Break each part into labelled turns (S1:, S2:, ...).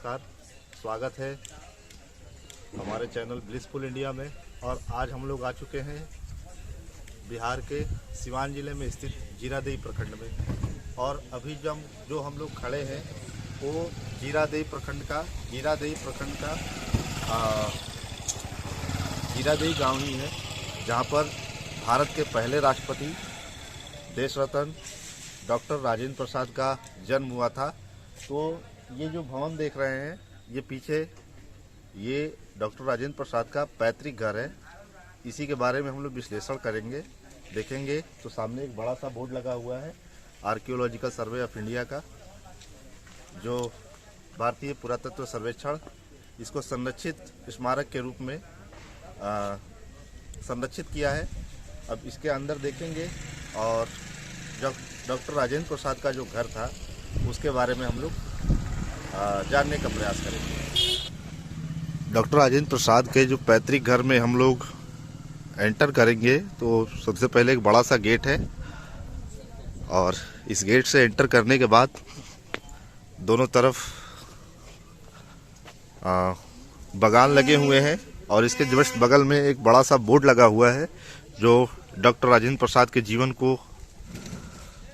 S1: नमस्कार, स्वागत है हमारे चैनल ब्लिसफुल इंडिया में। और आज हम लोग आ चुके हैं बिहार के सिवान ज़िले में स्थित जीरादेई प्रखंड में। और अभी जो हम लोग खड़े हैं वो जीरादेई प्रखंड का जीरादेई गांव ही है, जहां पर भारत के पहले राष्ट्रपति देश रत्न डॉक्टर राजेंद्र प्रसाद का जन्म हुआ था। तो ये जो भवन देख रहे हैं, ये पीछे ये डॉक्टर राजेंद्र प्रसाद का पैतृक घर है। इसी के बारे में हम लोग विश्लेषण करेंगे, देखेंगे। तो सामने एक बड़ा सा बोर्ड लगा हुआ है आर्कियोलॉजिकल सर्वे ऑफ इंडिया का, जो भारतीय पुरातत्व सर्वेक्षण इसको संरक्षित स्मारक के रूप में संरक्षित किया है। अब इसके अंदर देखेंगे और डॉक्टर राजेंद्र प्रसाद का जो घर था उसके बारे में हम लोग जानने का प्रयास करेंगे। डॉक्टर राजेंद्र प्रसाद के जो पैतृक घर में हम लोग एंटर करेंगे तो सबसे पहले एक बड़ा सा गेट है, और इस गेट से एंटर करने के बाद दोनों तरफ बागान लगे हुए हैं, और इसके जस्ट बगल में एक बड़ा सा बोर्ड लगा हुआ है जो डॉक्टर राजेंद्र प्रसाद के जीवन को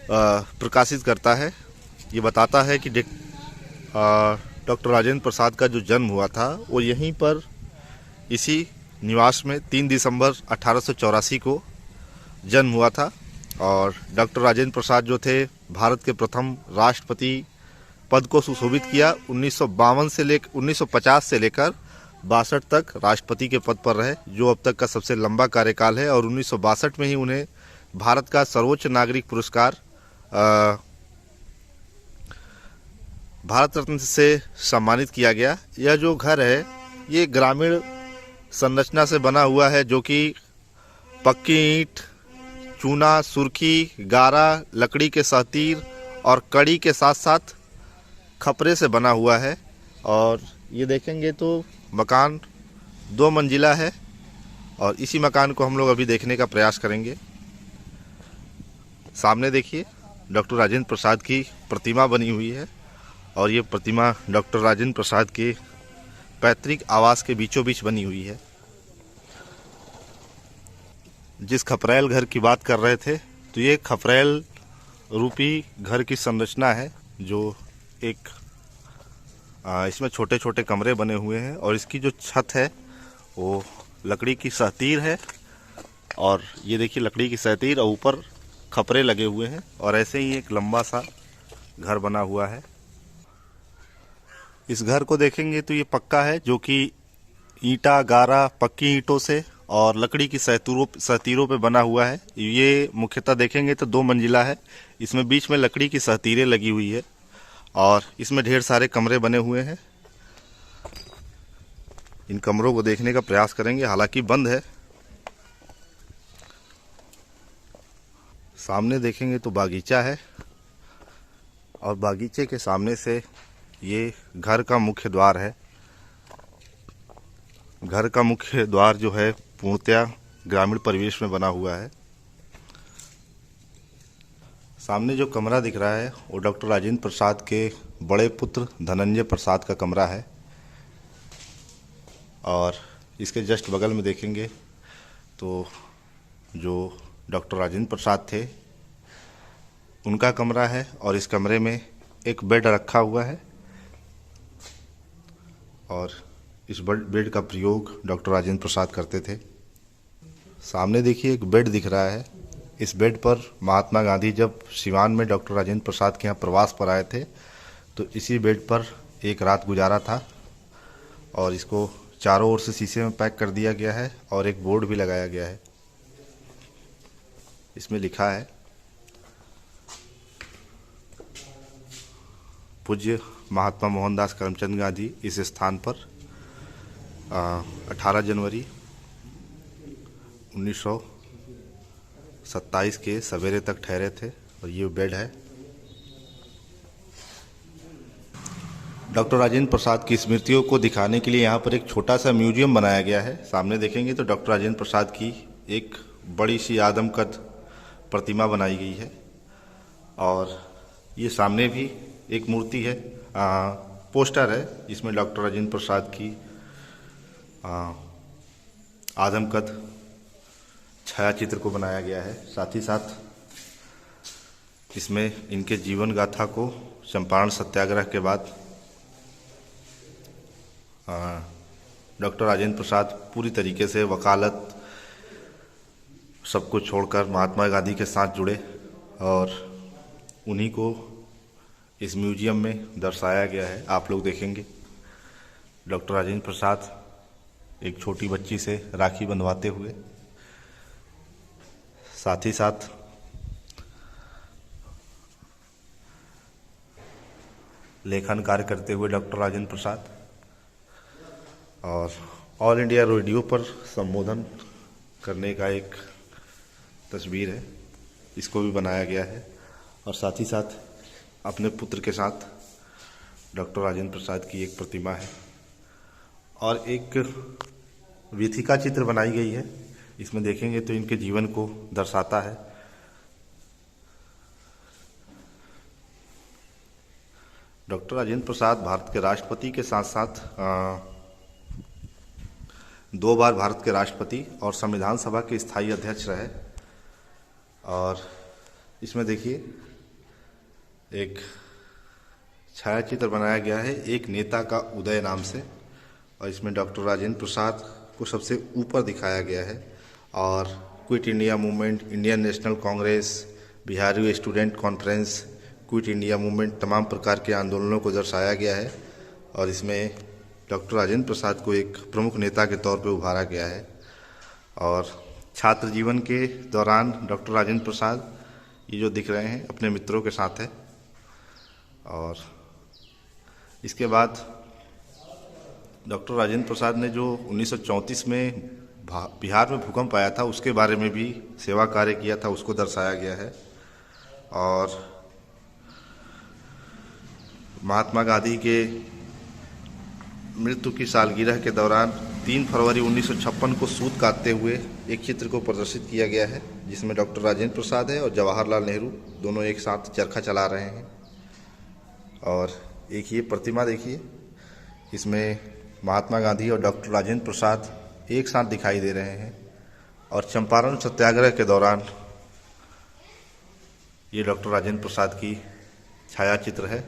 S1: प्रकाशित करता है। ये बताता है कि डॉक्टर राजेंद्र प्रसाद का जो जन्म हुआ था वो यहीं पर इसी निवास में 3 दिसंबर 1884 को जन्म हुआ था। और डॉक्टर राजेंद्र प्रसाद जो थे, भारत के प्रथम राष्ट्रपति पद को सुशोभित किया। 1950 से लेकर 62 तक राष्ट्रपति के पद पर रहे, जो अब तक का सबसे लंबा कार्यकाल है। और 1962 में ही उन्हें भारत का सर्वोच्च नागरिक पुरस्कार भारत रत्न से सम्मानित किया गया। यह जो घर है ये ग्रामीण संरचना से बना हुआ है, जो कि पक्की ईंट, चूना, सुर्खी, गारा, लकड़ी के सहतीर और कड़ी के साथ साथ खपरे से बना हुआ है। और ये देखेंगे तो मकान 2 मंजिला है, और इसी मकान को हम लोग अभी देखने का प्रयास करेंगे। सामने देखिए डॉक्टर राजेंद्र प्रसाद की प्रतिमा बनी हुई है, और ये प्रतिमा डॉक्टर राजेंद्र प्रसाद के पैतृक आवास के बीचों बीच बनी हुई है। जिस खपरेल घर की बात कर रहे थे, तो ये खपरेल रूपी घर की संरचना है, जो एक इसमें छोटे छोटे कमरे बने हुए हैं, और इसकी जो छत है वो लकड़ी की सहतीर है। और ये देखिए लकड़ी की सहतीर, और ऊपर खपरे लगे हुए हैं, और ऐसे ही एक लंबा सा घर बना हुआ है। इस घर को देखेंगे तो ये पक्का है, जो कि ईंटा, गारा, पक्की ईंटों से और लकड़ी की सहतीरों पे बना हुआ है। ये मुख्यतः देखेंगे तो 2 मंजिला है। इसमें बीच में लकड़ी की सहतीरें लगी हुई है, और इसमें ढेर सारे कमरे बने हुए हैं। इन कमरों को देखने का प्रयास करेंगे, हालांकि बंद है। सामने देखेंगे तो बागीचा है, और बागीचे के सामने से ये घर का मुख्य द्वार है। घर का मुख्य द्वार जो है पूर्णतया ग्रामीण परिवेश में बना हुआ है। सामने जो कमरा दिख रहा है वो डॉक्टर राजेंद्र प्रसाद के बड़े पुत्र धनंजय प्रसाद का कमरा है। और इसके जस्ट बगल में देखेंगे तो जो डॉक्टर राजेंद्र प्रसाद थे उनका कमरा है, और इस कमरे में एक बेड रखा हुआ है, और इस बेड का प्रयोग डॉक्टर राजेंद्र प्रसाद करते थे। सामने देखिए एक बेड दिख रहा है। इस बेड पर महात्मा गांधी जब सिवान में डॉक्टर राजेंद्र प्रसाद के यहाँ प्रवास पर आए थे, तो इसी बेड पर एक रात गुजारा था। और इसको चारों ओर से शीशे में पैक कर दिया गया है, और एक बोर्ड भी लगाया गया है। इसमें लिखा है, पूज्य महात्मा मोहनदास करमचंद गांधी इस स्थान पर 18 जनवरी 1927 के सवेरे तक ठहरे थे। और ये बेड है। डॉक्टर राजेंद्र प्रसाद की स्मृतियों को दिखाने के लिए यहाँ पर एक छोटा सा म्यूजियम बनाया गया है। सामने देखेंगे तो डॉक्टर राजेंद्र प्रसाद की एक बड़ी सी आदमकद प्रतिमा बनाई गई है, और ये सामने भी एक मूर्ति है पोस्टर है जिसमें डॉक्टर राजेंद्र प्रसाद की आदमकद छायाचित्र को बनाया गया है। साथ ही साथ इसमें इनके जीवन गाथा को चंपारण सत्याग्रह के बाद डॉक्टर राजेंद्र प्रसाद पूरी तरीके से वकालत सब कुछ छोड़कर महात्मा गांधी के साथ जुड़े और उन्हीं को इस म्यूजियम में दर्शाया गया है। आप लोग देखेंगे डॉक्टर राजेंद्र प्रसाद एक छोटी बच्ची से राखी बंधवाते हुए, साथ ही साथ लेखन कार्य करते हुए डॉक्टर राजेंद्र प्रसाद, और ऑल इंडिया रेडियो पर संबोधन करने का एक तस्वीर है, इसको भी बनाया गया है। और साथ ही साथ अपने पुत्र के साथ डॉक्टर राजेंद्र प्रसाद की एक प्रतिमा है और एक वीथिका चित्र बनाई गई है। इसमें देखेंगे तो इनके जीवन को दर्शाता है। डॉक्टर राजेंद्र प्रसाद भारत के राष्ट्रपति के साथ साथ 2 बार भारत के राष्ट्रपति और संविधान सभा के स्थायी अध्यक्ष रहे। और इसमें देखिए एक छायाचित्र बनाया गया है एक नेता का उदय नाम से, और इसमें डॉक्टर राजेंद्र प्रसाद को सबसे ऊपर दिखाया गया है। और quit India movement, Indian national Congress, Bihari student conference, quit India movement, तमाम प्रकार के आंदोलनों को दर्शाया गया है। और इसमें डॉक्टर राजेंद्र प्रसाद को एक प्रमुख नेता के तौर पर उभारा गया है। और छात्र जीवन के दौरान डॉक्टर राजेंद्र प्रसाद ये जो दिख रहे हैं अपने मित्रों के साथ है। और इसके बाद डॉक्टर राजेंद्र प्रसाद ने जो 1934 में बिहार में भूकंप आया था उसके बारे में भी सेवा कार्य किया था, उसको दर्शाया गया है। और महात्मा गांधी के मृत्यु की सालगिरह के दौरान 3 फरवरी 1956 को सूत काटते हुए एक चित्र को प्रदर्शित किया गया है, जिसमें डॉक्टर राजेंद्र प्रसाद है और जवाहरलाल नेहरू दोनों एक साथ चरखा चला रहे हैं। और एक ये प्रतिमा देखिए, इसमें महात्मा गांधी और डॉक्टर राजेंद्र प्रसाद एक साथ दिखाई दे रहे हैं। और चंपारण सत्याग्रह के दौरान ये डॉक्टर राजेंद्र प्रसाद की छायाचित्र है।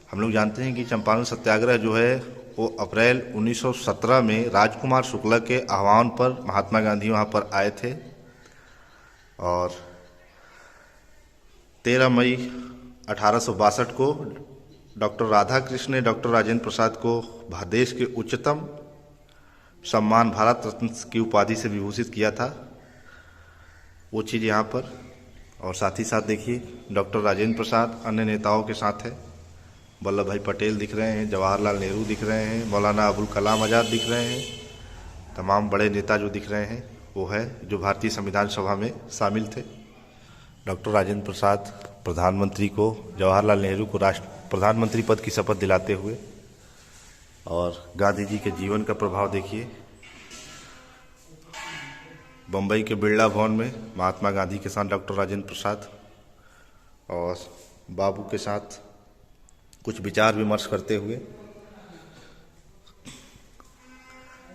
S1: हम लोग जानते हैं कि चंपारण सत्याग्रह जो है वो अप्रैल 1917 में राजकुमार शुक्ला के आह्वान पर महात्मा गांधी वहाँ पर आए थे। और 13 मई 1862 को डॉक्टर राधाकृष्ण ने डॉक्टर राजेंद्र प्रसाद को देश के उच्चतम सम्मान भारत रत्न की उपाधि से विभूषित किया था, वो चीज़ यहाँ पर। और साथ ही साथ देखिए डॉक्टर राजेंद्र प्रसाद अन्य नेताओं के साथ है। वल्लभ भाई पटेल दिख रहे हैं, जवाहरलाल नेहरू दिख रहे हैं, मौलाना अबुल कलाम आज़ाद दिख रहे हैं। तमाम बड़े नेता जो दिख रहे हैं वो है जो भारतीय संविधान सभा में शामिल थे। डॉक्टर राजेंद्र प्रसाद प्रधानमंत्री को, जवाहरलाल नेहरू को प्रधानमंत्री पद की शपथ दिलाते हुए। और गांधी जी के जीवन का प्रभाव देखिए, बम्बई के बिरला भवन में महात्मा गांधी के साथ डॉक्टर राजेंद्र प्रसाद और बाबू के साथ कुछ विचार विमर्श करते हुए।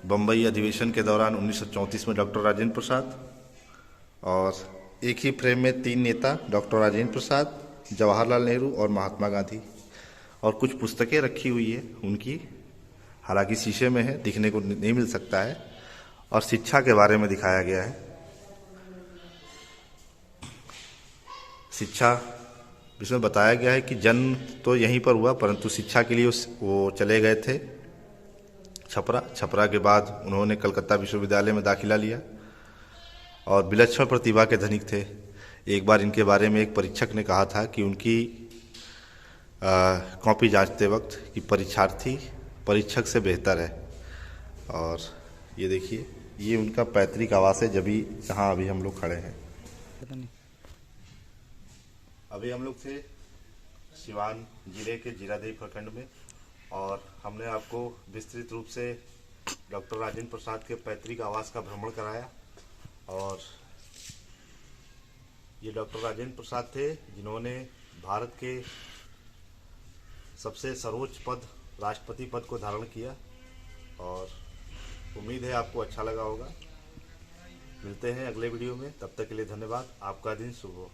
S1: बम्बई अधिवेशन के दौरान 1934 में डॉक्टर राजेंद्र प्रसाद, और एक ही फ्रेम में 3 नेता डॉक्टर राजेंद्र प्रसाद, जवाहरलाल नेहरू और महात्मा गांधी। और कुछ पुस्तकें रखी हुई है उनकी, हालांकि शीशे में है, दिखने को नहीं मिल सकता है। और शिक्षा के बारे में दिखाया गया है। शिक्षा इसमें बताया गया है कि जन्म तो यहीं पर हुआ, परंतु शिक्षा के लिए वो चले गए थे छपरा के बाद उन्होंने कलकत्ता विश्वविद्यालय में दाखिला लिया और विलक्षण प्रतिभा के धनिक थे। एक बार इनके बारे में एक परीक्षक ने कहा था कि उनकी कॉपी जांचते वक्त कि परीक्षार्थी परीक्षक से बेहतर है। और ये देखिए, ये उनका पैतृक आवास है, जहाँ अभी हम लोग खड़े हैं। अभी हम लोग थे सिवान जिले के जीरादेई प्रखंड में, और हमने आपको विस्तृत रूप से डॉक्टर राजेंद्र प्रसाद के पैतृक आवास का भ्रमण कराया। और ये डॉक्टर राजेंद्र प्रसाद थे जिन्होंने भारत के सबसे सर्वोच्च पद राष्ट्रपति पद को धारण किया और उम्मीद है आपको अच्छा लगा होगा। मिलते हैं अगले वीडियो में, तब तक के लिए धन्यवाद। आपका दिन शुभ हो।